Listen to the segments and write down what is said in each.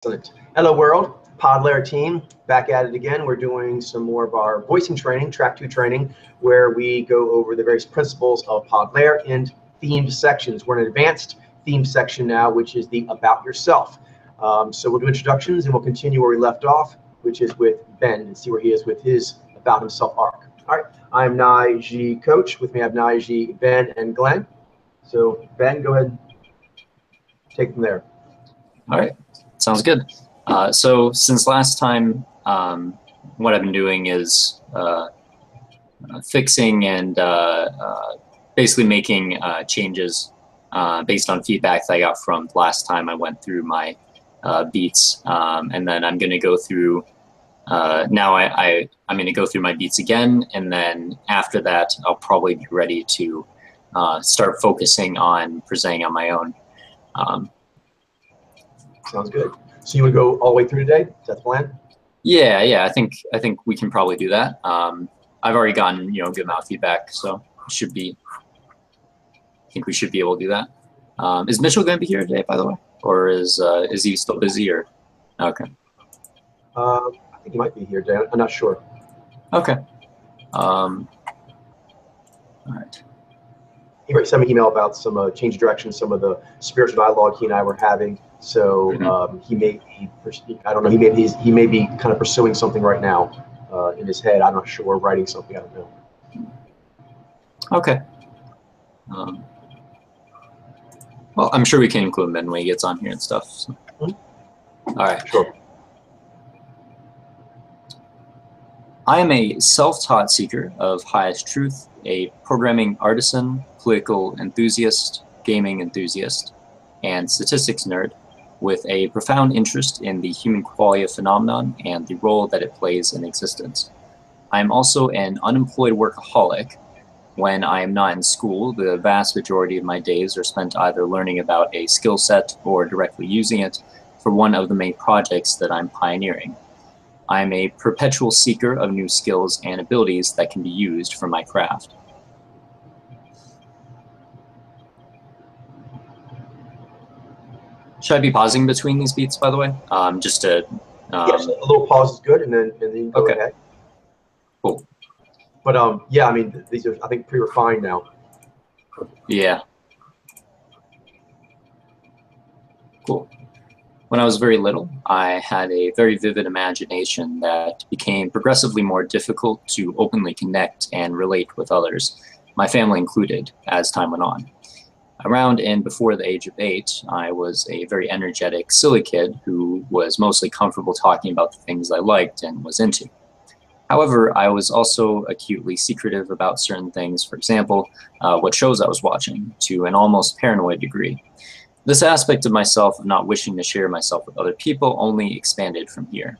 Excellent. Hello, world. Podlayer team, back at it again. We're doing some more of our voicing training, track 2 training, where we go over the various principles of Podlayer in themed sections. We're in an advanced themed section now, which is the About Yourself. So we'll do introductions and we'll continue where we left off, which is with Ben, and see where he is with his About Himself arc. All right, I'm Naiji Coach. With me I have Naiji, Ben, and Glenn. So Ben, go ahead, take from there. All right, sounds good. So since last time, what I've been doing is fixing and basically making changes based on feedback that I got from the last time I went through my beats, and then I'm going to go through. Now I'm going to go through my beats again, and then after that, I'll probably be ready to start focusing on presenting on my own. Sounds good. So you want to go all the way through today? Is that the plan? Yeah. I think we can probably do that. I've already gotten a good amount of feedback, so it should be. I think we should be able to do that. Is Mitchell going to be here today, by the way, or is he still busy? Or okay. I think he might be here today. I'm not sure. Okay. All right. He sent me an email about some change of direction, some of the spiritual dialogue he and I were having. So he may be, I don't know, he may be kind of pursuing something right now in his head. I'm not sure, writing something, I don't know. Okay. Well, I'm sure we can include him when he gets on here and stuff. So. All right. Sure. I am a self-taught seeker of highest truth, a programming artisan, political enthusiast, gaming enthusiast, and statistics nerd with a profound interest in the human qualia phenomenon and the role that it plays in existence. I am also an unemployed workaholic. When I am not in school, the vast majority of my days are spent either learning about a skill set or directly using it for one of the main projects that I'm pioneering. I am a perpetual seeker of new skills and abilities that can be used for my craft. Should I be pausing between these beats, by the way? Just to... yes, a little pause is good, and then go okay. ahead. Cool. But yeah, I mean, these are, I think, pretty refined now. Yeah. Cool. When I was very little, I had a very vivid imagination that became progressively more difficult to openly connect and relate with others, my family included, as time went on. Around and before the age of 8, I was a very energetic, silly kid who was mostly comfortable talking about the things I liked and was into. However, I was also acutely secretive about certain things, for example, what shows I was watching, to an almost paranoid degree. This aspect of myself of not wishing to share myself with other people only expanded from here.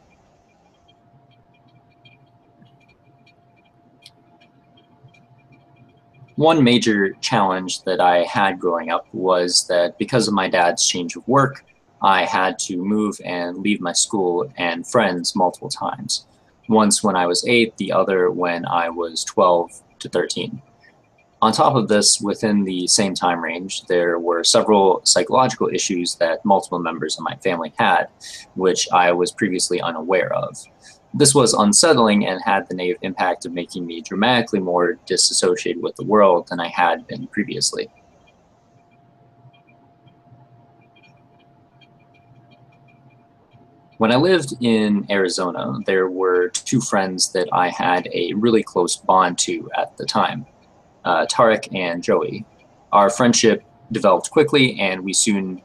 One major challenge that I had growing up was that because of my dad's change of work, I had to move and leave my school and friends multiple times. Once when I was 8, the other when I was 12 to 13. On top of this, within the same time range, there were several psychological issues that multiple members of my family had, which I was previously unaware of. This was unsettling and had the negative impact of making me dramatically more disassociated with the world than I had been previously. When I lived in Arizona, there were 2 friends that I had a really close bond to at the time. Tarek and Joey. Our friendship developed quickly, and we soon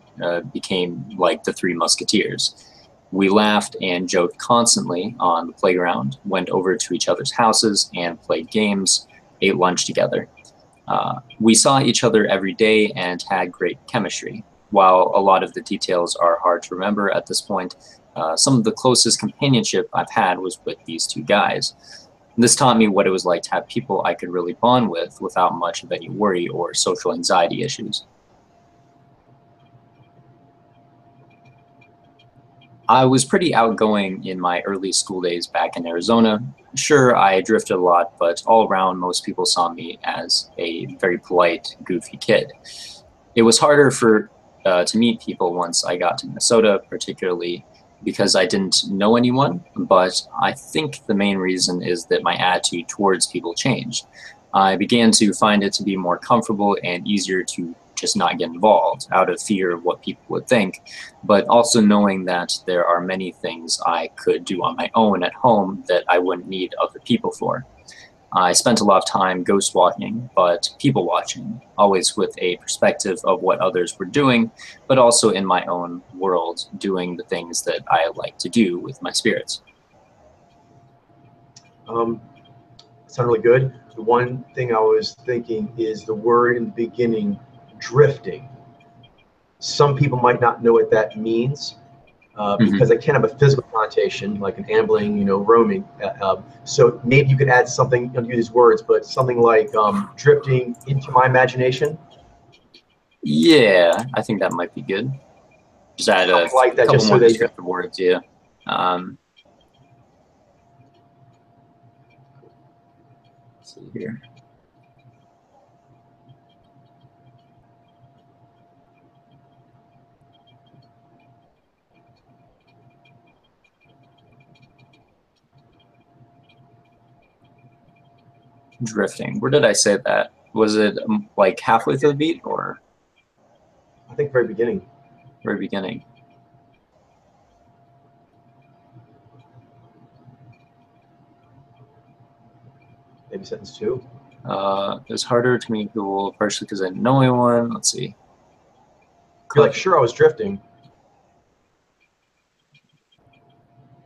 became like the 3 musketeers. We laughed and joked constantly on the playground, went over to each other's houses and played games, ate lunch together. We saw each other every day and had great chemistry. While a lot of the details are hard to remember at this point, some of the closest companionship I've had was with these 2 guys. This taught me what it was like to have people I could really bond with without much of any worry or social anxiety issues. I was pretty outgoing in my early school days back in Arizona. Sure, I drifted a lot, but all around most people saw me as a very polite, goofy kid. It was harder to meet people once I got to Minnesota, particularly because I didn't know anyone, but I think the main reason is that my attitude towards people changed. I began to find it to be more comfortable and easier to just not get involved out of fear of what people would think, but also knowing that there are many things I could do on my own at home that I wouldn't need other people for. I spent a lot of time ghost walking, but people watching, always with a perspective of what others were doing, but also in my own world, doing the things that I like to do with my spirits. Sound really good. The one thing I was thinking is the word in the beginning, drifting. Some people might not know what that means. Because it can have a physical connotation, like an ambling, you know, roaming. So maybe you could add something, you don't use these words, but something like drifting into my imagination. Yeah, I think that might be good. Just add a like that, couple just so more that descriptive words, yeah. Let's see here. Drifting. Where did I say that? Was it like halfway through the beat or? I think very beginning. Very beginning. Maybe sentence 2. It was harder to meet people, partially because I didn't know anyone. Let's see. You're like, sure, I was drifting.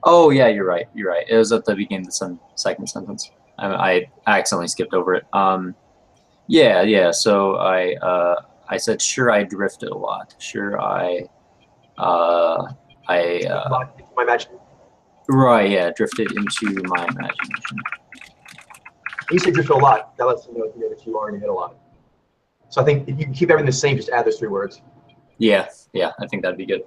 Oh, yeah, you're right. You're right. It was at the beginning of the second sentence. I accidentally skipped over it. Yeah. So I said, sure, I drifted a lot. Sure, My imagination. Right, yeah, drifted into my imagination. You say drifted a lot. That lets you know that you are in your head a lot. So I think if you can keep everything the same, just add those 3 words. Yeah, I think that'd be good.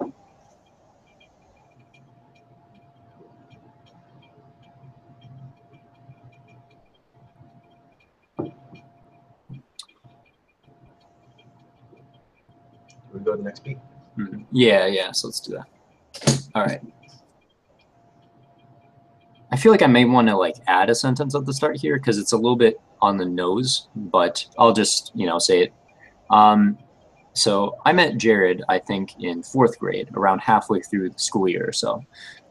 We go to the next beat. Yeah, so let's do that. All right. I feel like I may want to like add a sentence at the start here because it's a little bit on the nose, but I'll just, say it. So I met Jared, I think, in 4th grade, around halfway through the school year or so.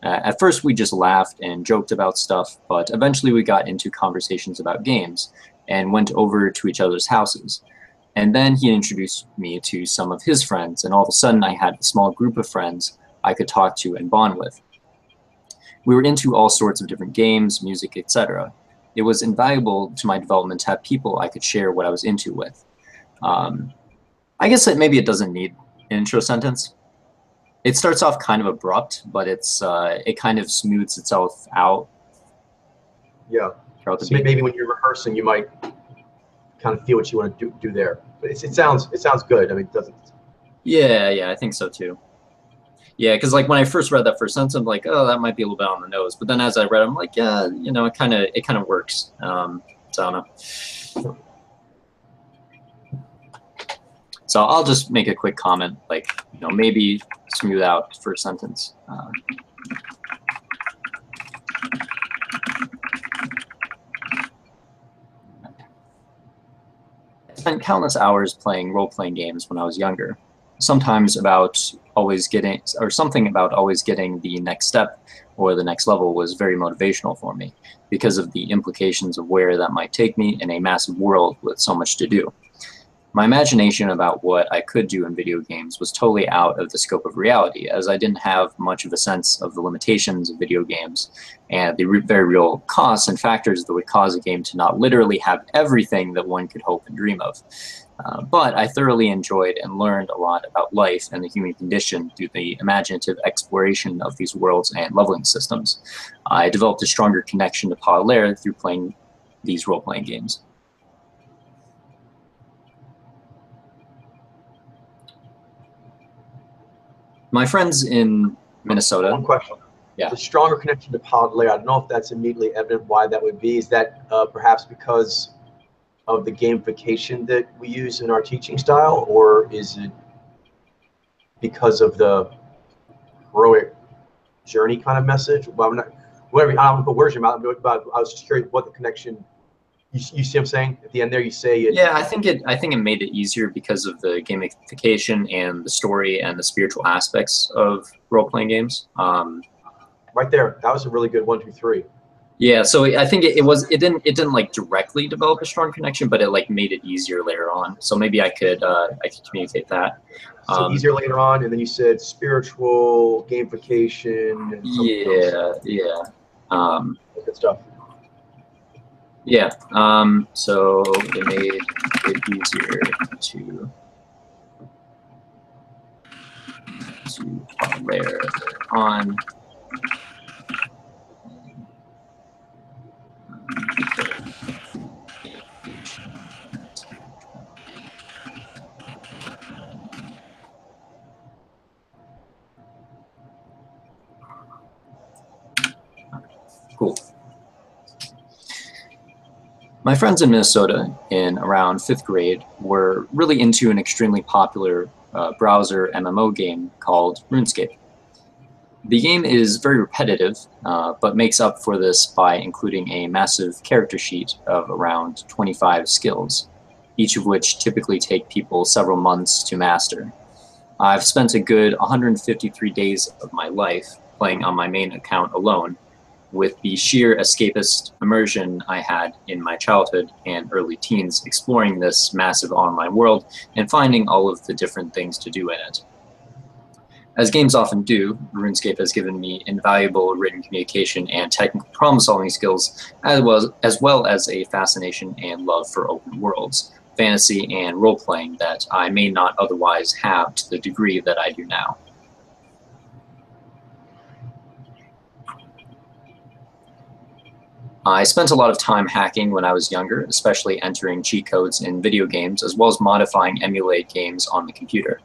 At first, we just laughed and joked about stuff, but eventually we got into conversations about games and went over to each other's houses. And then he introduced me to some of his friends, and all of a sudden I had a small group of friends I could talk to and bond with. We were into all sorts of different games, music, etc. It was invaluable to my development to have people I could share what I was into with. I guess that maybe it doesn't need an intro sentence. It starts off kind of abrupt, but it kind of smooths itself out. Yeah. So maybe when you're rehearsing, you might kind of feel what you want to do there. But it sounds good. I mean, it doesn't. Yeah, I think so too. Yeah, because like when I first read that first sentence, I'm like, oh, that might be a little bit on the nose. But then as I read, I'm like, yeah, it kind of works. So I don't know. So I'll just make a quick comment, like, maybe smooth out first sentence. I spent countless hours playing role-playing games when I was younger. Something about always getting the next step or the next level was very motivational for me because of the implications of where that might take me in a massive world with so much to do. My imagination about what I could do in video games was totally out of the scope of reality, as I didn't have much of a sense of the limitations of video games and the very real costs and factors that would cause a game to not literally have everything that one could hope and dream of. But I thoroughly enjoyed and learned a lot about life and the human condition through the imaginative exploration of these worlds and leveling systems. I developed a stronger connection to Podlair through playing these role-playing games. My friends in Minnesota. One question. Yeah. The stronger connection to Podlair, I don't know if that's immediately evident why that would be. Is that perhaps because of the gamification that we use in our teaching style, or is it because of the heroic journey kind of message. Well, I'm not, whatever. I don't want to put words in your mouth, but I was just curious what the connection. You see what I'm saying? At the end there, you say it. Yeah, I think it made it easier because of the gamification and the story and the spiritual aspects of role-playing games. Right there, that was a really good 1, 2, 3. Yeah, so I think it didn't like directly develop a strong connection, but it like made it easier later on. So maybe I could communicate that. So easier later on, and then you said spiritual gamification. And good stuff. Yeah. So it made it easier to layer on. Cool. My friends in Minnesota in around 5th grade were really into an extremely popular browser MMO game called RuneScape. The game is very repetitive, but makes up for this by including a massive character sheet of around 25 skills, each of which typically take people several months to master. I've spent a good 153 days of my life playing on my main account alone, with the sheer escapist immersion I had in my childhood and early teens exploring this massive online world and finding all of the different things to do in it. As games often do, RuneScape has given me invaluable written communication and technical problem-solving skills, as well as a fascination and love for open worlds, fantasy, and role-playing that I may not otherwise have to the degree that I do now. I spent a lot of time hacking when I was younger, especially entering cheat codes in video games, as well as modifying emulate games on the computer.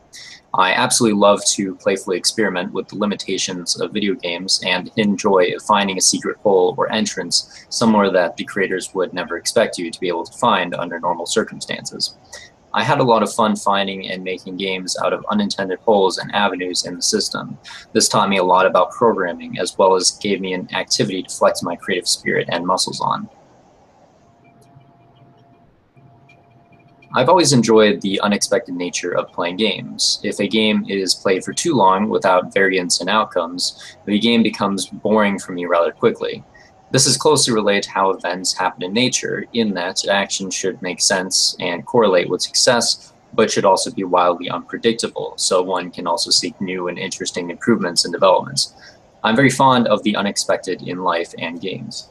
I absolutely love to playfully experiment with the limitations of video games and enjoy finding a secret hole or entrance somewhere that the creators would never expect you to be able to find under normal circumstances. I had a lot of fun finding and making games out of unintended holes and avenues in the system. This taught me a lot about programming, as well as gave me an activity to flex my creative spirit and muscles on. I've always enjoyed the unexpected nature of playing games. If a game is played for too long without variance in outcomes, the game becomes boring for me rather quickly. This is closely related to how events happen in nature, in that action should make sense and correlate with success, but should also be wildly unpredictable, so one can also seek new and interesting improvements and developments. I'm very fond of the unexpected in life and games.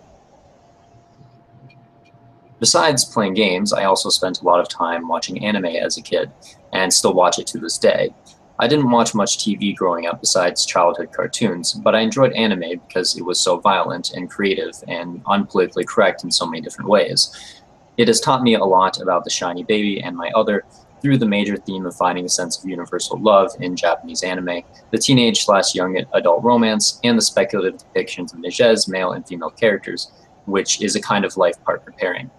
Besides playing games, I also spent a lot of time watching anime as a kid, and still watch it to this day. I didn't watch much TV growing up besides childhood cartoons, but I enjoyed anime because it was so violent and creative and unpolitically correct in so many different ways. It has taught me a lot about the shiny baby and my other through the major theme of finding a sense of universal love in Japanese anime, the teenage/young adult romance, and the speculative depictions of niches, male and female characters, which is a kind of life partner pairing.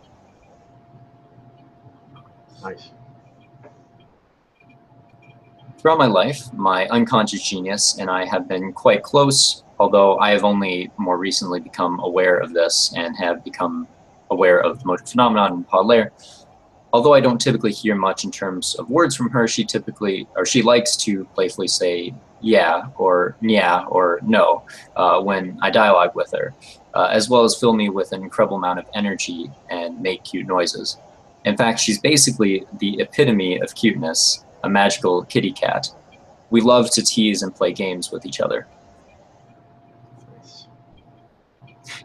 Nice. Throughout my life, my unconscious genius and I have been quite close, although I have only more recently become aware of this and have become aware of the motor phenomenon in Podlair. Although I don't typically hear much in terms of words from her, she likes to playfully say yeah or no when I dialogue with her, as well as fill me with an incredible amount of energy and make cute noises. In fact, she's basically the epitome of cuteness, a magical kitty cat. We love to tease and play games with each other.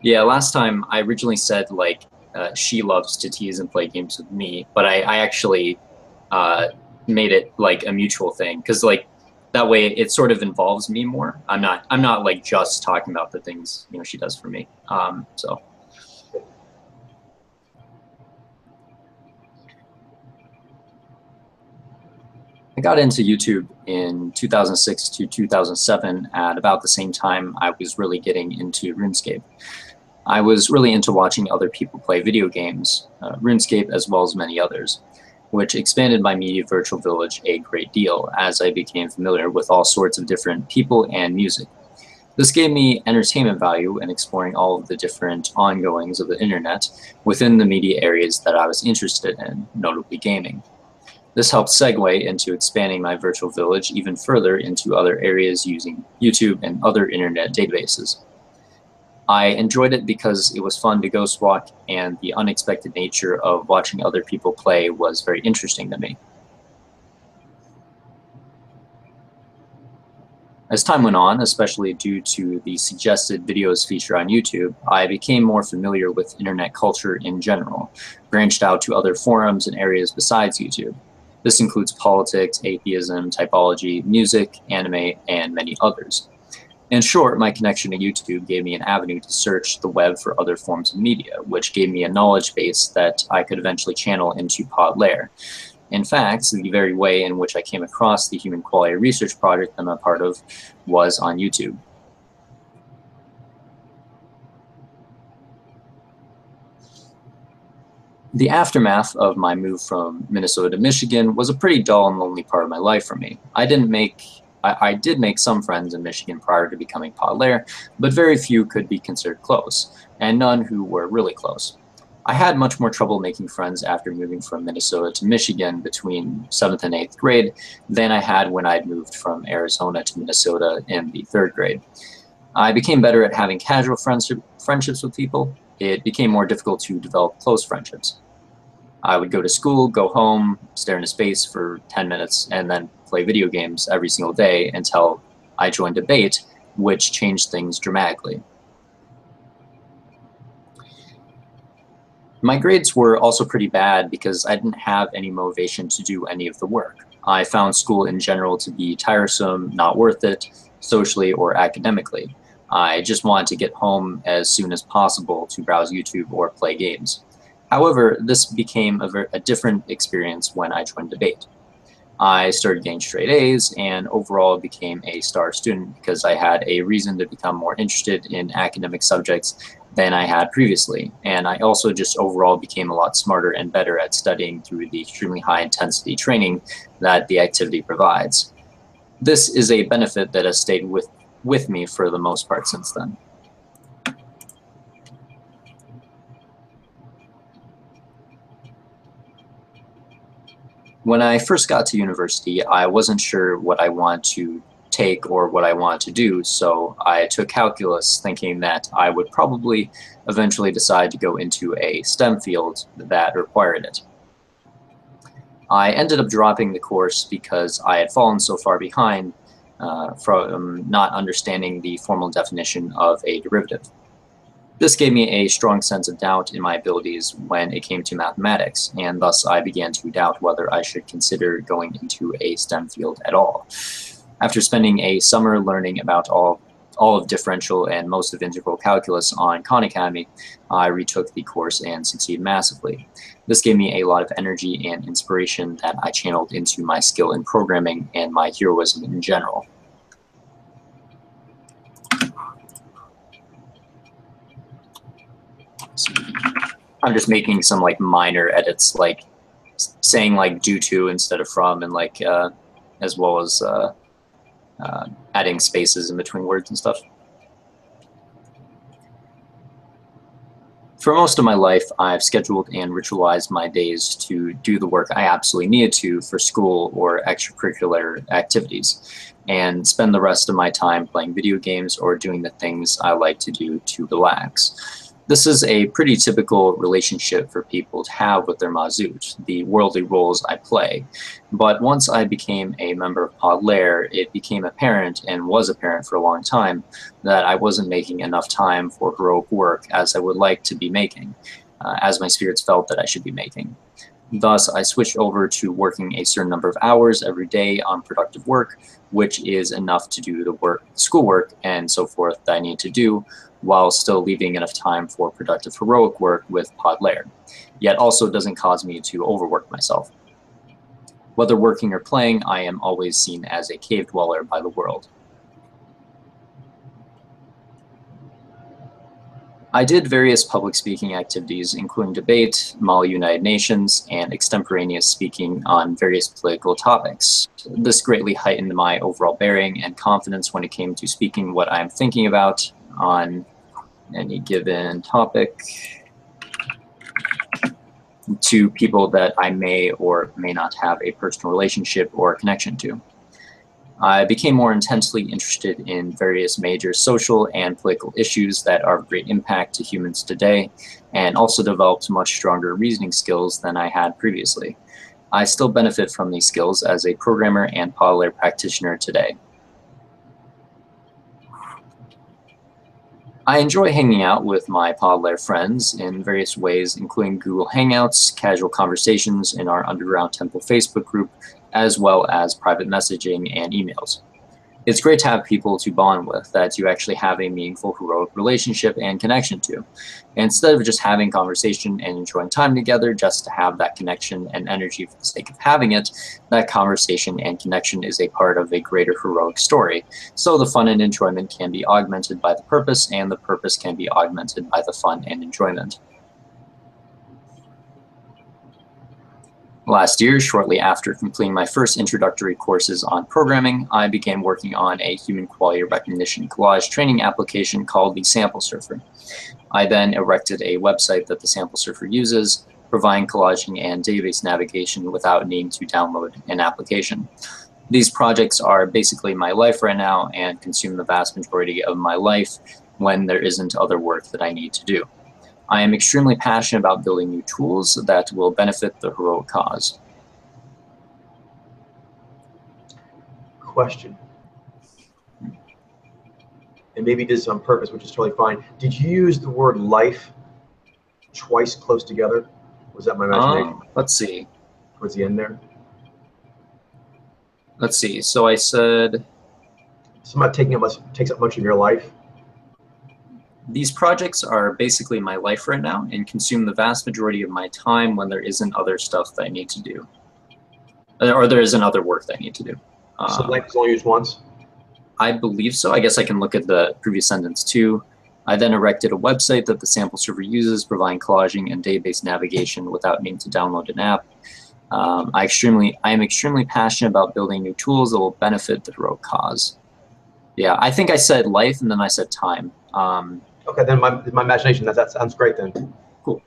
Yeah, last time I originally said she loves to tease and play games with me, but I actually made it like a mutual thing, because that way it sort of involves me more. I'm not like just talking about the things she does for me. So. I got into YouTube in 2006 to 2007 at about the same time I was really getting into RuneScape. I was really into watching other people play video games, RuneScape as well as many others, which expanded my media virtual village a great deal as I became familiar with all sorts of different people and music. This gave me entertainment value in exploring all of the different ongoings of the internet within the media areas that I was interested in, notably gaming. This helped segue into expanding my virtual village even further into other areas using YouTube and other internet databases. I enjoyed it because it was fun to ghost walk, and the unexpected nature of watching other people play was very interesting to me. As time went on, especially due to the suggested videos feature on YouTube, I became more familiar with internet culture in general, branched out to other forums and areas besides YouTube. This includes politics, atheism, typology, music, anime, and many others. In short, my connection to YouTube gave me an avenue to search the web for other forms of media, which gave me a knowledge base that I could eventually channel into Podlair. In fact, the very way in which I came across the human quality research project I'm a part of was on YouTube. The aftermath of my move from Minnesota to Michigan was a pretty dull and lonely part of my life for me. I did make some friends in Michigan prior to becoming Podlair, but very few could be considered close, and none who were really close. I had much more trouble making friends after moving from Minnesota to Michigan between 7th and 8th grade than I had when I'd moved from Arizona to Minnesota in the 3rd grade. I became better at having casual friendships with people. It became more difficult to develop close friendships. I would go to school, go home, stare into space for 10 minutes, and then play video games every single day until I joined debate, which changed things dramatically. My grades were also pretty bad because I didn't have any motivation to do any of the work. I found school in general to be tiresome, not worth it, socially or academically. I just wanted to get home as soon as possible to browse YouTube or play games. However, this became a different experience when I joined debate. I started getting straight A's and overall became a star student because I had a reason to become more interested in academic subjects than I had previously, and I also just overall became a lot smarter and better at studying through the extremely high intensity training that the activity provides. This is a benefit that has stayed with me for the most part since then. When I first got to university, I wasn't sure what I wanted to take or what I wanted to do, so I took calculus thinking that I would probably eventually decide to go into a STEM field that required it. I ended up dropping the course because I had fallen so far behind from not understanding the formal definition of a derivative. This gave me a strong sense of doubt in my abilities when it came to mathematics, and thus I began to doubt whether I should consider going into a STEM field at all. After spending a summer learning about all of differential and most of integral calculus on Khan Academy, I retook the course and succeeded massively. This gave me a lot of energy and inspiration that I channeled into my skill in programming and my heroism in general. I'm just making some like minor edits, like saying like due to instead of from, and like as well as adding spaces in between words and stuff. For most of my life, I've scheduled and ritualized my days to do the work I absolutely needed to for school or extracurricular activities, and spend the rest of my time playing video games or doing the things I like to do to relax. This is a pretty typical relationship for people to have with their mazoot, the worldly roles I play. But once I became a member of Podlair, it became apparent, and was apparent for a long time, that I wasn't making enough time for heroic work as I would like to be making, as my spirits felt that I should be making. Thus, I switched over to working a certain number of hours every day on productive work, which is enough to do the schoolwork and so forth that I need to do, while still leaving enough time for productive heroic work with Podlair, yet also doesn't cause me to overwork myself. Whether working or playing, I am always seen as a cave dweller by the world. I did various public speaking activities, including debate, Mali United Nations, and extemporaneous speaking on various political topics. This greatly heightened my overall bearing and confidence when it came to speaking what I'm thinking about on any given topic to people that I may or may not have a personal relationship or connection to. I became more intensely interested in various major social and political issues that are of great impact to humans today, and also developed much stronger reasoning skills than I had previously. I still benefit from these skills as a programmer and Pod Layer practitioner today. I enjoy hanging out with my Pod Layer friends in various ways, including Google Hangouts, casual conversations in our Underground Temple Facebook group, as well as private messaging and emails. It's great to have people to bond with that you actually have a meaningful, heroic relationship and connection to. Instead of just having conversation and enjoying time together just to have that connection and energy for the sake of having it, that conversation and connection is a part of a greater heroic story. So the fun and enjoyment can be augmented by the purpose, and the purpose can be augmented by the fun and enjoyment. Last year, shortly after completing my first introductory courses on programming, I began working on a human quality recognition collage training application called the Sample Surfer. I then erected a website that the Sample Surfer uses, providing collaging and database navigation without needing to download an application. These projects are basically my life right now and consume the vast majority of my life when there isn't other work that I need to do. I am extremely passionate about building new tools that will benefit the heroic cause. Question. And maybe this is on purpose, which is totally fine. Did you use the word life twice close together? Was that my imagination? Let's see. Towards the end there? Let's see. So I said... Somebody takes up much of your life? These projects are basically my life right now and consume the vast majority of my time when there isn't other stuff that I need to do. Or there isn't other work that I need to do. So life is only used once? I believe so. I guess I can look at the previous sentence too. I then erected a website that the Sample Server uses, providing collaging and database navigation without needing to download an app. I am extremely passionate about building new tools that will benefit the heroic cause. Yeah, I think I said life and then I said time. Okay, then my imagination, that sounds great then. Cool.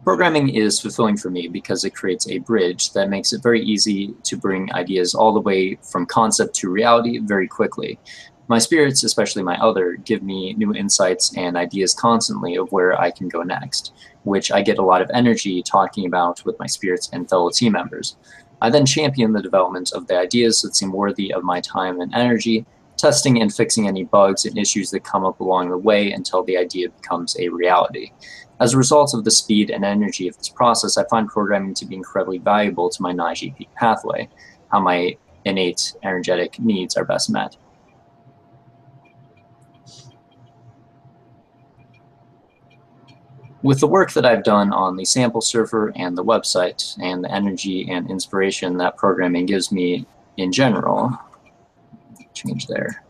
Programming is fulfilling for me because it creates a bridge that makes it very easy to bring ideas all the way from concept to reality very quickly. My spirits, especially my other, give me new insights and ideas constantly of where I can go next, which I get a lot of energy talking about with my spirits and fellow team members. I then champion the development of the ideas that seem worthy of my time and energy, testing and fixing any bugs and issues that come up along the way until the idea becomes a reality. As a result of the speed and energy of this process, I find programming to be incredibly valuable to my Naji peak pathway, how my innate energetic needs are best met. With the work that I've done on the Sample Server and the website and the energy and inspiration that programming gives me in general, change there,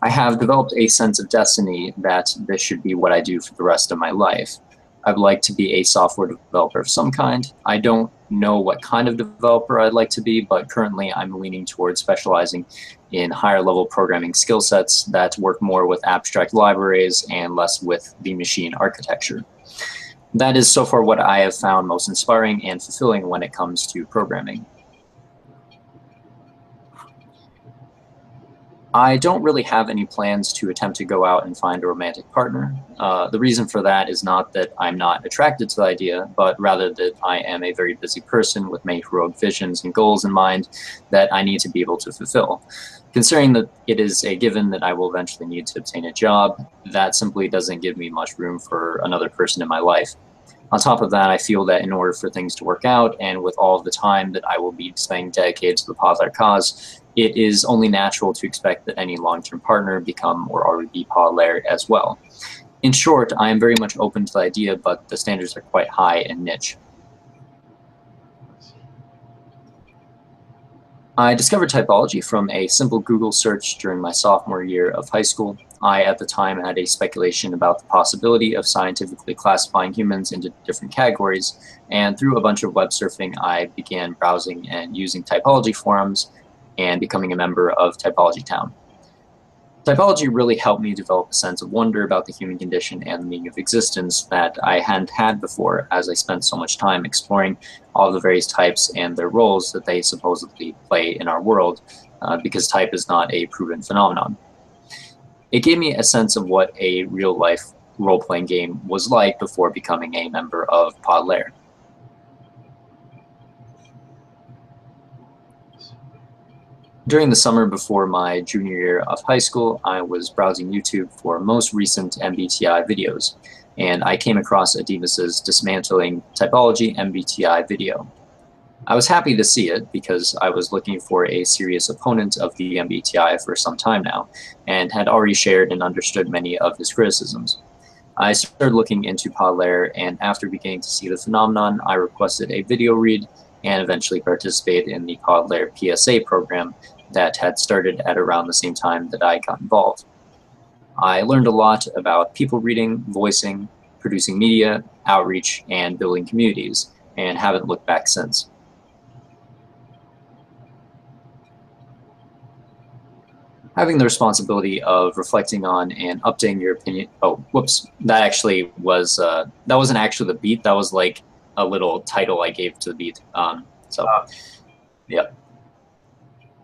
I have developed a sense of destiny that this should be what I do for the rest of my life. I'd like to be a software developer of some kind. I don't know what kind of developer I'd like to be, but currently I'm leaning towards specializing in higher level programming skill sets that work more with abstract libraries and less with the machine architecture. That is so far what I have found most inspiring and fulfilling when it comes to programming. I don't really have any plans to attempt to go out and find a romantic partner. The reason for that is not that I'm not attracted to the idea, but rather that I am a very busy person with many heroic visions and goals in mind that I need to be able to fulfill. Considering that it is a given that I will eventually need to obtain a job, that simply doesn't give me much room for another person in my life. On top of that, I feel that in order for things to work out, and with all of the time that I will be spending dedicated to the Pod Layer cause, it is only natural to expect that any long-term partner become or already be Pod Layer as well. In short, I am very much open to the idea, but the standards are quite high and niche. I discovered typology from a simple Google search during my sophomore year of high school. I, at the time, had a speculation about the possibility of scientifically classifying humans into different categories, and through a bunch of web surfing, I began browsing and using typology forums and becoming a member of Typology Town. Typology really helped me develop a sense of wonder about the human condition and the meaning of existence that I hadn't had before, as I spent so much time exploring all the various types and their roles that they supposedly play in our world, because type is not a proven phenomenon. It gave me a sense of what a real-life role-playing game was like before becoming a member of Podlair. During the summer before my junior year of high school, I was browsing YouTube for most recent MBTI videos, and I came across Ademus's Dismantling Typology MBTI video. I was happy to see it because I was looking for a serious opponent of the MBTI for some time now, and had already shared and understood many of his criticisms. I started looking into Podlair, and after beginning to see the phenomenon, I requested a video read and eventually participated in the Podlair PSA program that had started at around the same time that I got involved. I learned a lot about people reading, voicing, producing media, outreach, and building communities, and haven't looked back since. Having the responsibility of reflecting on and updating your opinion. Oh, whoops! That actually was that wasn't actually the beat. That was like a little title I gave to the beat. Yeah.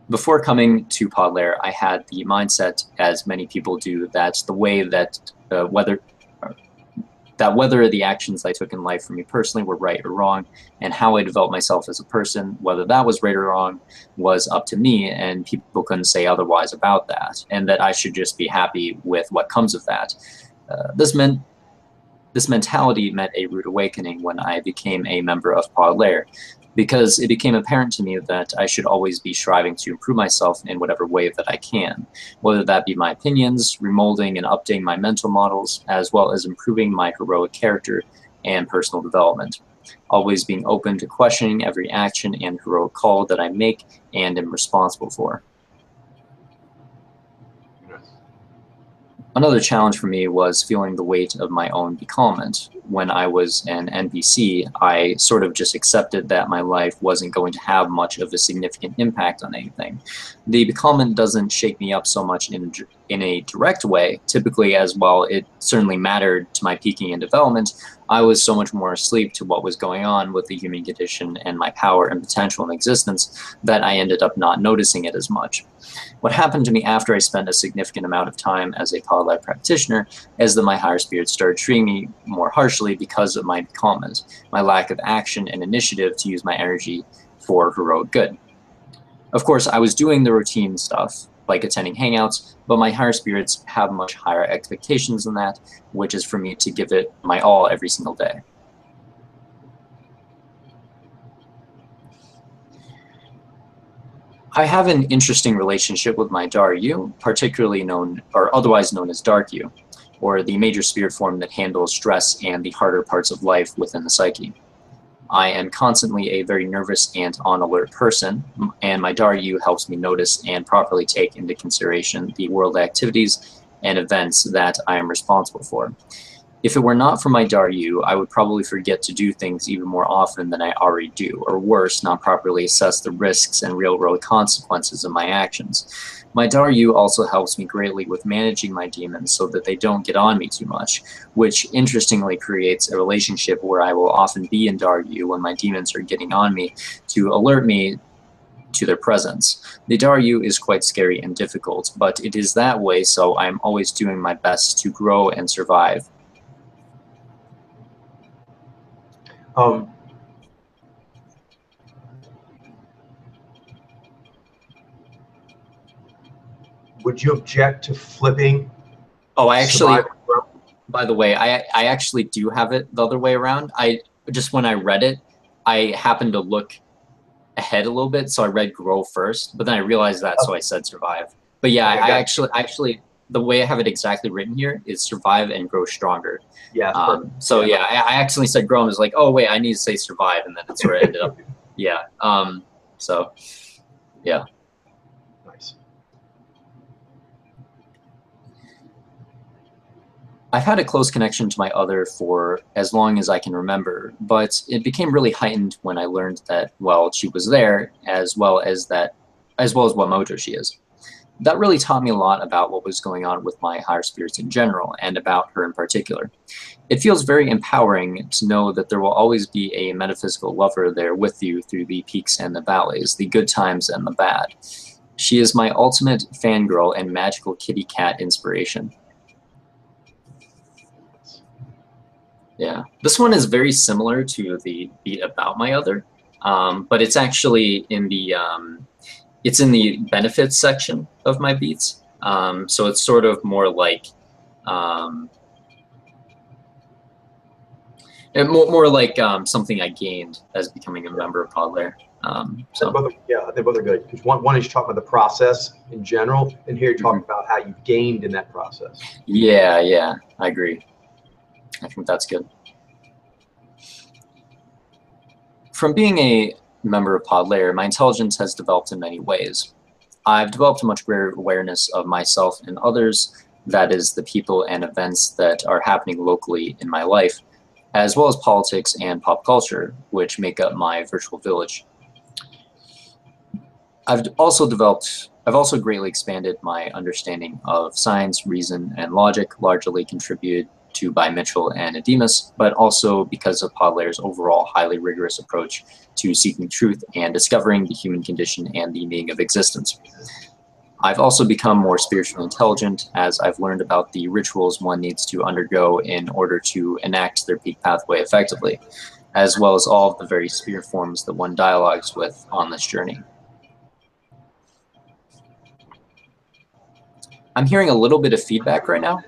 Before coming to Podlair, I had the mindset, as many people do, that the way that whether the actions I took in life for me personally were right or wrong, and how I developed myself as a person, whether that was right or wrong, was up to me, and people couldn't say otherwise about that, and that I should just be happy with what comes of that. This mentality met a rude awakening when I became a member of Podlair, because it became apparent to me that I should always be striving to improve myself in whatever way that I can, whether that be my opinions, remolding and updating my mental models, as well as improving my heroic character and personal development. Always being open to questioning every action and heroic call that I make and am responsible for. Another challenge for me was feeling the weight of my own becalment. When I was an NPC, I sort of just accepted that my life wasn't going to have much of a significant impact on anything. The becalment doesn't shake me up so much in a direct way. Typically, as well, it certainly mattered to my peaking and development. I was so much more asleep to what was going on with the human condition and my power and potential in existence that I ended up not noticing it as much. What happened to me after I spent a significant amount of time as a Podlair practitioner is that my higher spirits started treating me more harshly because of my becalment, my lack of action and initiative to use my energy for heroic good. Of course, I was doing the routine stuff, like attending hangouts, but my higher spirits have much higher expectations than that, which is for me to give it my all every single day. I have an interesting relationship with my Daryu, particularly known, or otherwise known as Darkyu, or the major spirit form that handles stress and the harder parts of life within the psyche. I am constantly a very nervous and on alert person, and my Daryu helps me notice and properly take into consideration the world activities and events that I am responsible for. If it were not for my Daryu, I would probably forget to do things even more often than I already do, or worse, not properly assess the risks and real-world consequences of my actions. My Daryu also helps me greatly with managing my demons so that they don't get on me too much, which interestingly creates a relationship where I will often be in Daryu when my demons are getting on me to alert me to their presence. The Daryu is quite scary and difficult, but it is that way, so I'm always doing my best to grow and survive. Would you object to flipping? Oh, I actually, by the way, I actually do have it the other way around. When I read it, I happened to look ahead a little bit, so I read grow first, but then I realized that, so I said survive. But yeah, okay, I actually, the way I have it exactly written here is survive and grow stronger. Yeah. So yeah, I accidentally said grow and was like, oh wait, I need to say survive, and then that's where it ended up. Yeah. So Yeah. Nice. I've had a close connection to my other for as long as I can remember, but it became really heightened when I learned that, well, she was there, as well as what mojo she is. That really taught me a lot about what was going on with my higher spirits in general, and about her in particular. It feels very empowering to know that there will always be a metaphysical lover there with you through the peaks and the valleys, the good times and the bad. She is my ultimate fangirl and magical kitty cat inspiration. Yeah, this one is very similar to the beat about my other, but it's actually in the benefits section of my beats. So it's sort of more like something I gained as becoming a member of Podlair. So they both are good, because one is talking about the process in general, and here you're talking about how you gained in that process. Yeah, I agree. I think that's good. From being a member of Podlair, my intelligence has developed in many ways. I've developed a much greater awareness of myself and others, that is, the people and events that are happening locally in my life, as well as politics and pop culture, which make up my virtual village. I've also greatly expanded my understanding of science, reason, and logic, largely contributed to by Mitchell and Ademus, but also because of Podlair's overall highly rigorous approach to seeking truth and discovering the human condition and the meaning of existence. I've also become more spiritually intelligent, as I've learned about the rituals one needs to undergo in order to enact their peak pathway effectively, as well as all of the various spirit forms that one dialogues with on this journey. I'm hearing a little bit of feedback right now.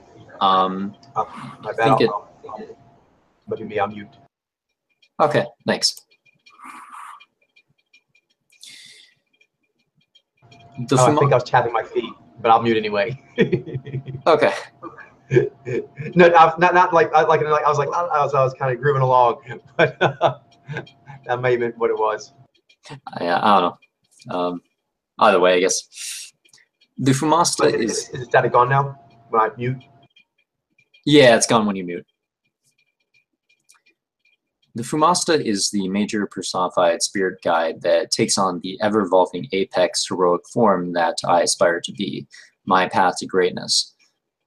My bad. Maybe I'm mute. Okay, thanks. I think I was tapping my feet, but I'll mute anyway. Okay. No, not like I was kind of grooving along, but that may have been what it was. Yeah, I don't know. Either way, I guess. The Fumasta is that gone now? When I mute? Yeah, it's gone when you mute. The Fumasta is the major personified spirit guide that takes on the ever-evolving apex heroic form that I aspire to be, my path to greatness.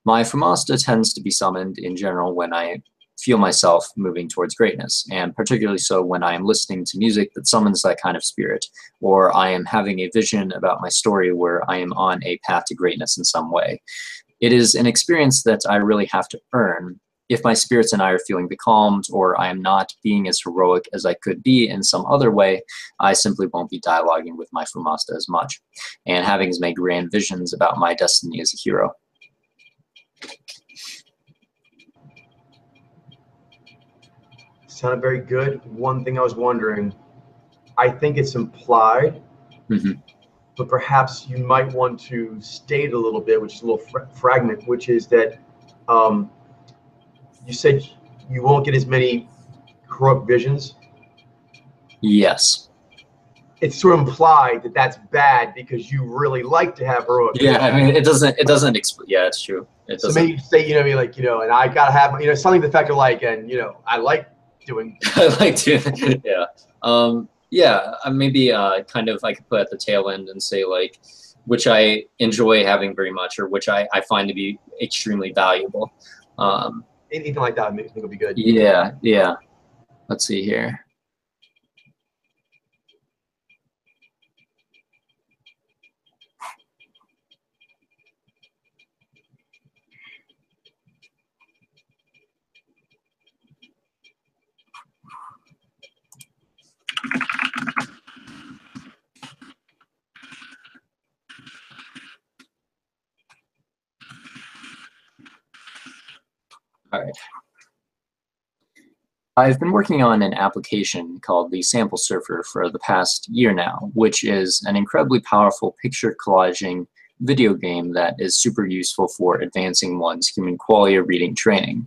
My Fumasta tends to be summoned in general when I feel myself moving towards greatness, and particularly so when I am listening to music that summons that kind of spirit, or I am having a vision about my story where I am on a path to greatness in some way. It is an experience that I really have to earn. If my spirits and I are feeling becalmed, or I am not being as heroic as I could be in some other way, I simply won't be dialoguing with my Fumasta as much, and having as many grand visions about my destiny as a hero. Sounded very good. One thing I was wondering, I think it's implied, but perhaps you might want to state a little bit, which is a little fragment, which is that you said you won't get as many heroic visions. Yes. It's sort of implied that that's bad because you really like to have heroic visions. I mean, it doesn't yeah, it's true. It doesn't. So maybe you say, and I gotta have, something to the effect of like, and I like doing. I like to, yeah. Maybe kind of I could put at the tail end and say like, which I enjoy having very much, or which I find to be extremely valuable. Anything like that I think would be good. Yeah. Let's see here. All right. I've been working on an application called the Sample Surfer for the past year now, which is an incredibly powerful picture collaging video game that is super useful for advancing one's human qualia reading training.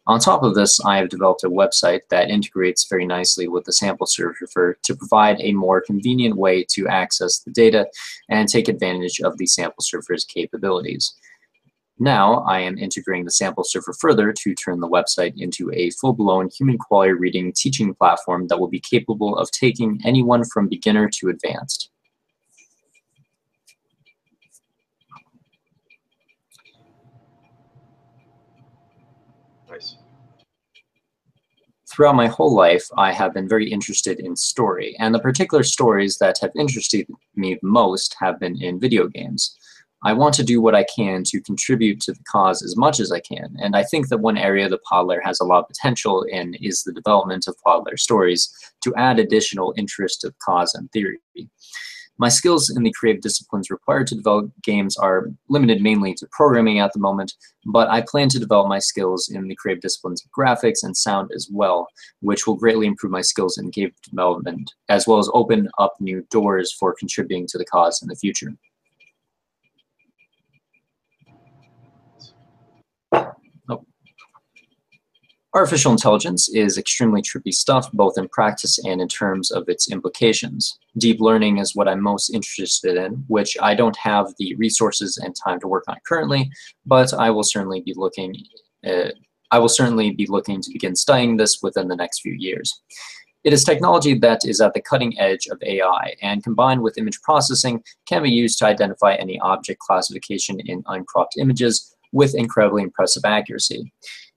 On top of this, I have developed a website that integrates very nicely with the sample server to provide a more convenient way to access the data and take advantage of the sample server's capabilities. Now, I am integrating the sample server further to turn the website into a full-blown human quality reading teaching platform that will be capable of taking anyone from beginner to advanced. Nice. Throughout my whole life, I have been very interested in story, and the particular stories that have interested me the most have been in video games. I want to do what I can to contribute to the cause as much as I can, and I think that one area that Podlair has a lot of potential in is the development of Podlair stories to add additional interest to the cause and theory. My skills in the creative disciplines required to develop games are limited mainly to programming at the moment, but I plan to develop my skills in the creative disciplines of graphics and sound as well, which will greatly improve my skills in game development, as well as open up new doors for contributing to the cause in the future. Artificial intelligence is extremely trippy stuff, both in practice and in terms of its implications. Deep learning is what I'm most interested in, which I don't have the resources and time to work on currently, but I will certainly be looking to begin studying this within the next few years. It is technology that is at the cutting edge of AI, and combined with image processing, can be used to identify any object classification in uncropped images with incredibly impressive accuracy.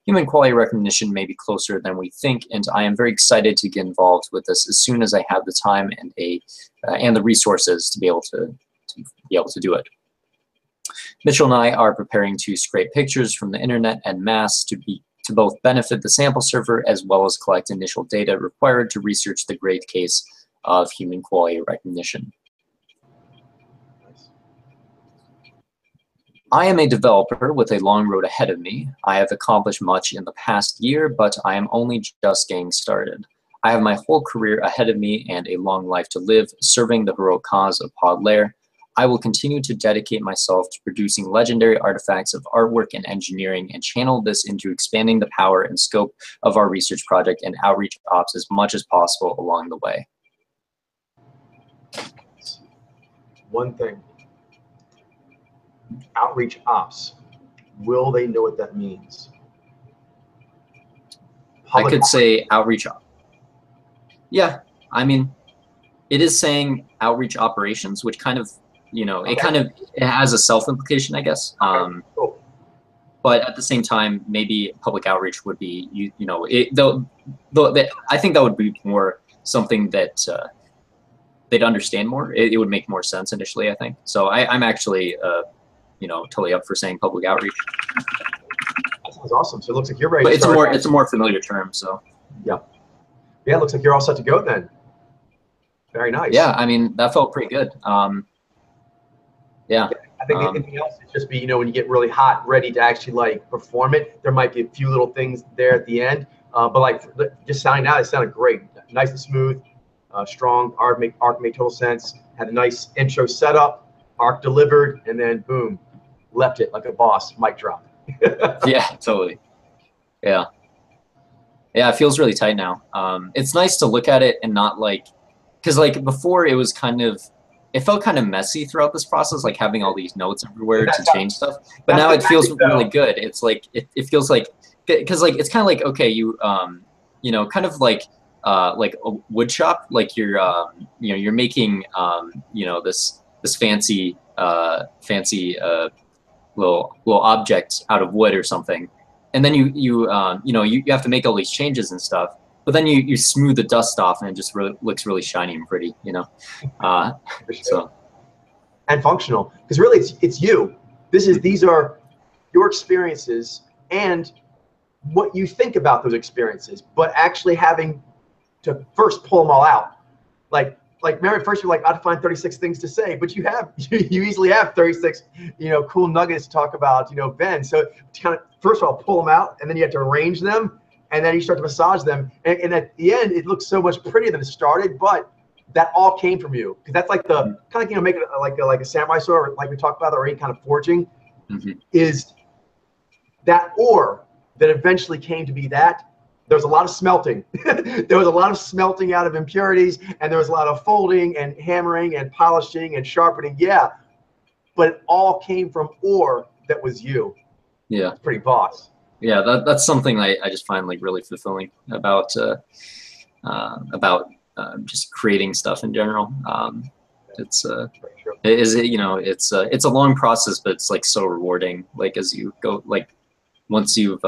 Human quality recognition may be closer than we think, and I am very excited to get involved with this as soon as I have the time and the resources to be able to do it. Mitchell and I are preparing to scrape pictures from the internet en masse to both benefit the sample server as well as collect initial data required to research the great case of human quality recognition. I am a developer with a long road ahead of me. I have accomplished much in the past year, but I am only just getting started. I have my whole career ahead of me and a long life to live, serving the heroic cause of Podlair. I will continue to dedicate myself to producing legendary artifacts of artwork and engineering and channel this into expanding the power and scope of our research project and outreach ops as much as possible along the way. One thing. Outreach ops. Will they know what that means? I could say outreach. Yeah, I mean, it is saying outreach operations, which kind of, you know, it has a self-implication, I guess. Cool. But at the same time, maybe public outreach would be, I think that would be more something that they'd understand more. It would make more sense initially, I think. So I'm actually, totally up for saying public outreach. That sounds awesome. So it looks like you're ready. But it's a more familiar term, so. Yeah. Yeah, it looks like you're all set to go then. Very nice. Yeah, I mean, that felt pretty good. Yeah. I think anything else is just be, when you get really hot, ready to actually like perform it, there might be a few little things there at the end. But like just sounding out, it sounded great. Nice and smooth, strong, arc made total sense. Had a nice intro setup, arc delivered, and then boom, left it like a boss, mic drop. Yeah, totally. Yeah. Yeah, it feels really tight now. It's nice to look at it and not like, because like before it was it felt kind of messy throughout this process, like having all these notes everywhere to change stuff. But now it feels really good. It's like, it feels like, because like, it's kind of like, okay, you, kind of like a wood shop, like you're making, this fancy little object out of wood or something. And then you have to make all these changes and stuff. But then you smooth the dust off, and it just looks really shiny and pretty, So. And functional, because really it's you. These are your experiences and what you think about those experiences, but actually having to first pull them all out. Like Mary, first you're like, I'd find 36 things to say, but you easily have 36, cool nuggets to talk about, Ben. So to kind of first of all pull them out, and then you have to arrange them. And then you start to massage them, and at the end, it looks so much prettier than it started. But that all came from you, because that's like the kind of making it like a samurai sword, like we talked about, or any kind of forging, is that ore that eventually came to be that. There was a lot of smelting. There was a lot of smelting out of impurities, and there was a lot of folding and hammering and polishing and sharpening. Yeah, but it all came from ore that was you. Yeah. It's pretty boss. Yeah, that's something I just find like really fulfilling about just creating stuff in general. It's you know, it's a long process, but it's like so rewarding. Like as you go, like once you've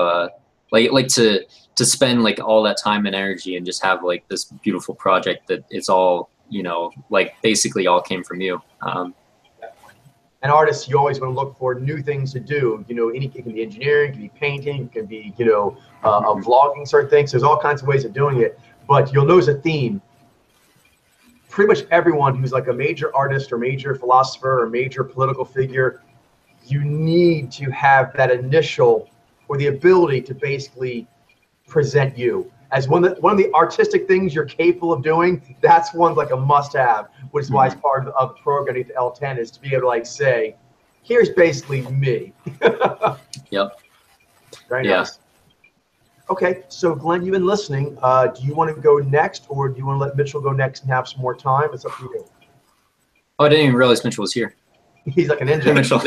like to spend like all that time and energy and just have like this beautiful project that it's all, you know, like basically all came from you. An artist, you always want to look for new things to do. You know, it can be engineering, it can be painting, it can be, you know, vlogging certain things. There's all kinds of ways of doing it. But you'll notice a theme. Pretty much everyone who's like a major artist or major philosopher or major political figure, you need to have that initial or the ability to basically present you as one of the artistic things you're capable of doing. That's one like a must-have, which is why it's part of the programming to L10 is to be able to like say, here's basically me. Yep. Very nice. Okay, so Glenn, you've been listening. Do you want to go next, or do you want to let Mitchell go next and have some more time? It's up to you. Oh, I didn't even realize Mitchell was here. He's like an ninja. Mitchell.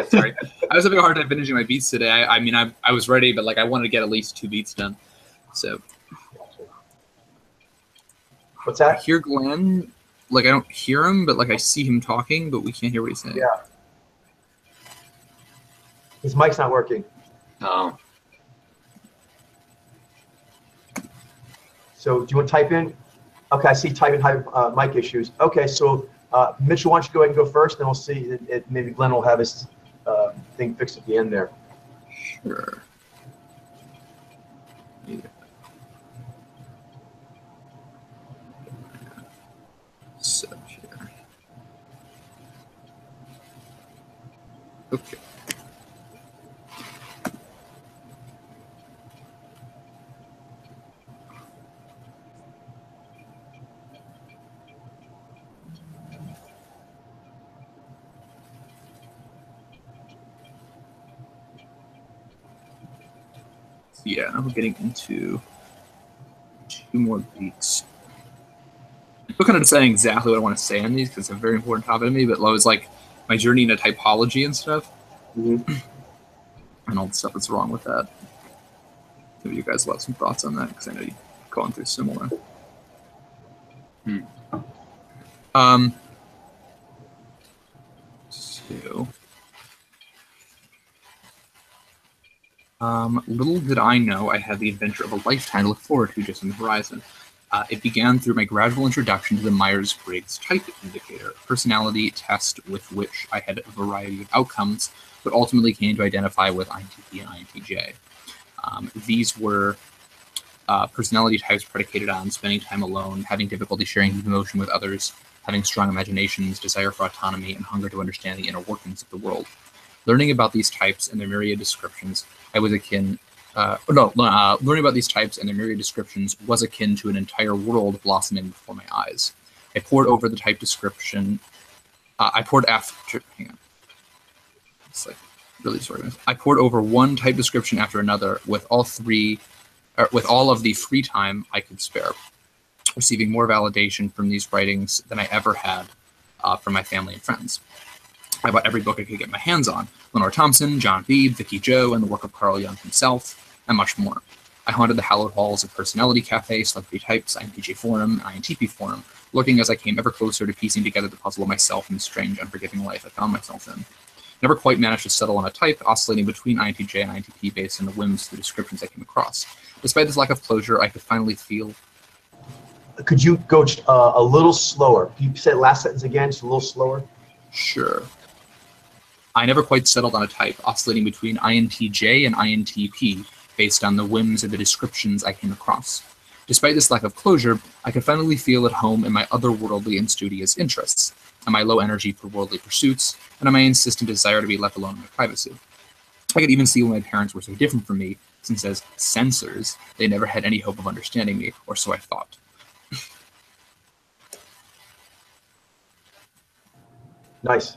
Sorry, I was having a hard time finishing my beats today. I mean, I was ready, but like I wanted to get at least 2 beats done. So. What's that? I hear Glenn. Like I don't hear him, but like I see him talking, but we can't hear what he's saying. Yeah. His mic's not working. Oh. So do you want to type in? Okay, I see type in mic issues. Okay, so Mitchell, why don't you go ahead and go first, then we'll see. Maybe Glenn will have his thing fixed at the end there. Sure. Yeah. So here. Okay. Yeah, now we're getting into 2 more beats. I'm still kind of deciding exactly what I want to say on these because it's a very important topic to me, but it was like my journey into typology and stuff. And all the stuff that's wrong with that. Maybe you guys will have some thoughts on that because I know you've gone through similar. Little did I know I had the adventure of a lifetime to look forward to just on the horizon. It began through my gradual introduction to the Myers-Briggs Type Indicator, a personality test with which I had a variety of outcomes, but ultimately came to identify with INTP and INTJ. These were personality types predicated on spending time alone, having difficulty sharing deep emotion with others, having strong imaginations, desire for autonomy, and hunger to understand the inner workings of the world. Learning about these types and their myriad descriptions, learning about these types and their myriad descriptions was akin to an entire world blossoming before my eyes. I pored over the type description. I pored over one type description after another with all of the free time I could spare, receiving more validation from these writings than I ever had from my family and friends. I bought every book I could get my hands on: Lenore Thompson, John Beebe, Vicky Joe, and the work of Carl Jung himself, and much more. I haunted the hallowed halls of Personality Cafe, Celebrity Types, INTJ Forum, and INTP Forum, looking as I came ever closer to piecing together the puzzle of myself and the strange, unforgiving life I found myself in. Never quite managed to settle on a type, oscillating between INTJ and INTP based on the whims of the descriptions I came across. Despite this lack of closure, I could finally feel... Could you go a little slower? Can you say the last sentence again, just a little slower? Sure. I never quite settled on a type, oscillating between INTJ and INTP based on the whims of the descriptions I came across. Despite this lack of closure, I could finally feel at home in my otherworldly and studious interests, and my low energy for worldly pursuits, and on my insistent desire to be left alone in my privacy. I could even see why my parents were so different from me, since as censors, they never had any hope of understanding me, or so I thought. Nice.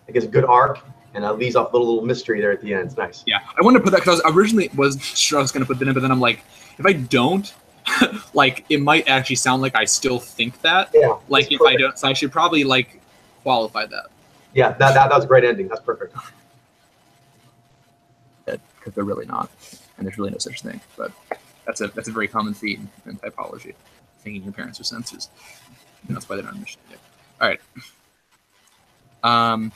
I guess a good arc. And leaves off a little mystery there at the end. It's nice. Yeah, I wanted to put that because I originally was sure I was going to put that in, but then I'm like, if I don't, like, it might actually sound like I still think that. Yeah. Like, if I don't, so I should probably, like, qualify that. Yeah, that was a great ending. That's perfect. Because they're really not, and there's really no such thing. But that's a very common theme in typology, thinking your parents are censors. And that's why they're not understanding it. All right.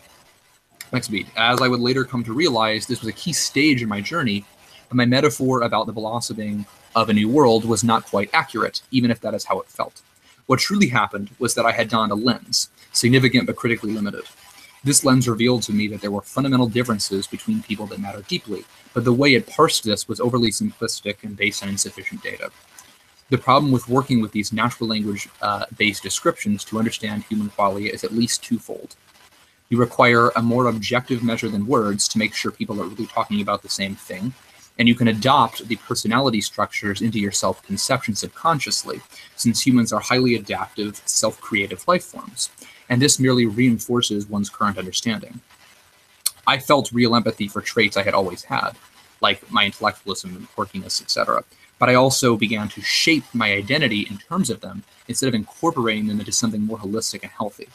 Next beat. As I would later come to realize, this was a key stage in my journey, but my metaphor about the blossoming of a new world was not quite accurate, even if that is how it felt. What truly happened was that I had donned a lens, significant but critically limited. This lens revealed to me that there were fundamental differences between people that mattered deeply, but the way it parsed this was overly simplistic and based on insufficient data. The problem with working with these natural language-based descriptions to understand human qualia is at least twofold. You require a more objective measure than words to make sure people are really talking about the same thing, and you can adopt the personality structures into your self-conception subconsciously, since humans are highly adaptive, self-creative life forms, and this merely reinforces one's current understanding. I felt real empathy for traits I had always had, like my intellectualism and quirkiness, etc., but I also began to shape my identity in terms of them instead of incorporating them into something more holistic and healthy.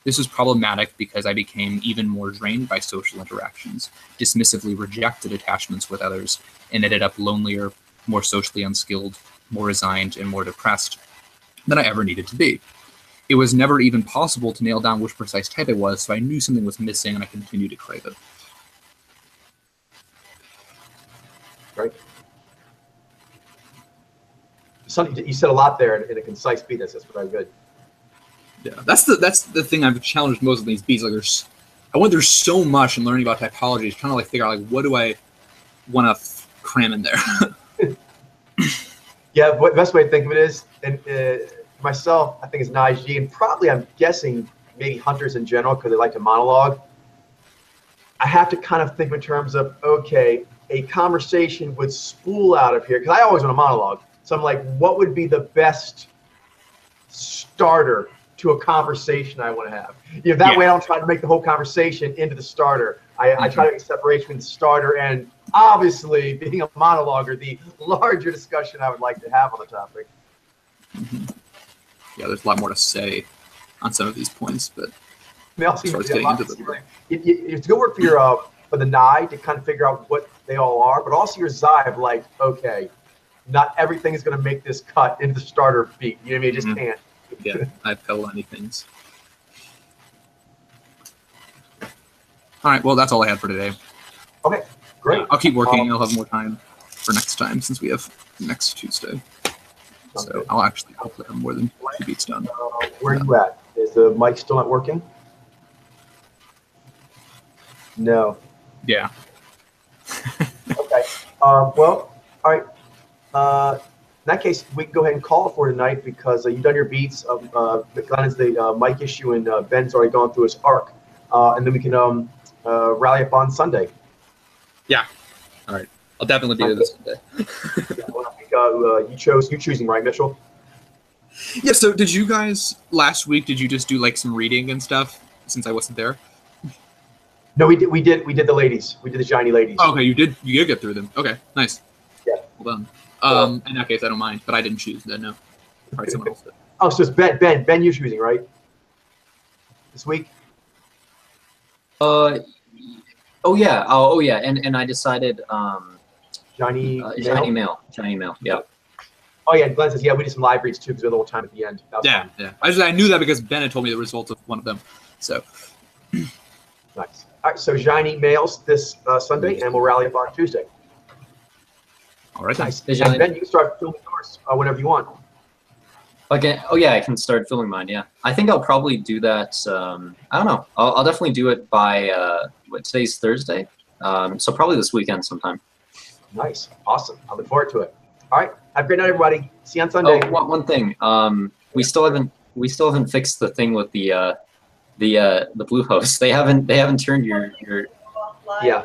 This was problematic because I became even more drained by social interactions, dismissively rejected attachments with others, and ended up lonelier, more socially unskilled, more resigned, and more depressed than I ever needed to be. It was never even possible to nail down which precise type I was, so I knew something was missing and I continued to crave it. Right. You said a lot there in a concise beat. That's very good. Yeah, that's the thing I've challenged most of these beats. Like, there's so much in learning about typology. Is trying to like figure out like what do I want to cram in there. Yeah, the best way to think of it is, and myself, I think it's Nige, and probably I'm guessing maybe hunters in general because they like to monologue. I have to kind of think in terms of, okay, a conversation would spool out of here because I always want to monologue. So I'm like, what would be the best starter to a conversation I want to have? You know, that way I don't try to make the whole conversation into the starter. I try to make separation between the starter and obviously being a monologuer, the larger discussion I would like to have on the topic. Yeah, there's a lot more to say on some of these points, but it's good work for your for the Nye to kind of figure out what they all are, but also your Zai of like, okay, not everything is going to make this cut into the starter beat. You know what I mean? It just can't. Yeah, I've held on things. All right, well, that's all I had for today. Okay, great. I'll keep working. I'll have more time for next time since we have next Tuesday. So I'll hopefully have more than 2 beats done. Where are you at? Is the mic still not working? No. Yeah. Okay. Well, all right. In that case, we can go ahead and call it for tonight because you've done your beats. Glenn is the mic issue, and Ben's already gone through his arc. And then we can rally up on Sunday. Yeah. All right. I'll definitely be there this Sunday. Well, I think you're choosing, right, Mitchell? Yeah, so did you guys, last week, did you just do like some reading and stuff since I wasn't there? No, we did the ladies. We did the shiny ladies. Oh, okay, you did get through them. Okay, nice. Yeah. Well done. In that case, I don't mind, but I didn't choose then, no. Probably someone else did. Oh, so it's Ben, you're choosing, right? This week? Oh yeah, and I decided Shiny Mail. Yeah. Oh yeah, Glenn says we did some live reads too because we had a little time at the end. Yeah. I knew that because Ben had told me the results of one of them. So nice. All right, so Shiny Mails this Sunday, and we'll rally up on Tuesday. All right, nice. And Ben, you can start filming yours whenever you want. Okay. Oh yeah, I can start filming mine. Yeah, I think I'll probably do that. I don't know. I'll definitely do it by today's Thursday. So probably this weekend sometime. Nice. Awesome. I look forward to it. All right. Have a great night, everybody. See you on Sunday. Oh, one thing. We still haven't fixed the thing with the Bluehost. They haven't turned your yeah.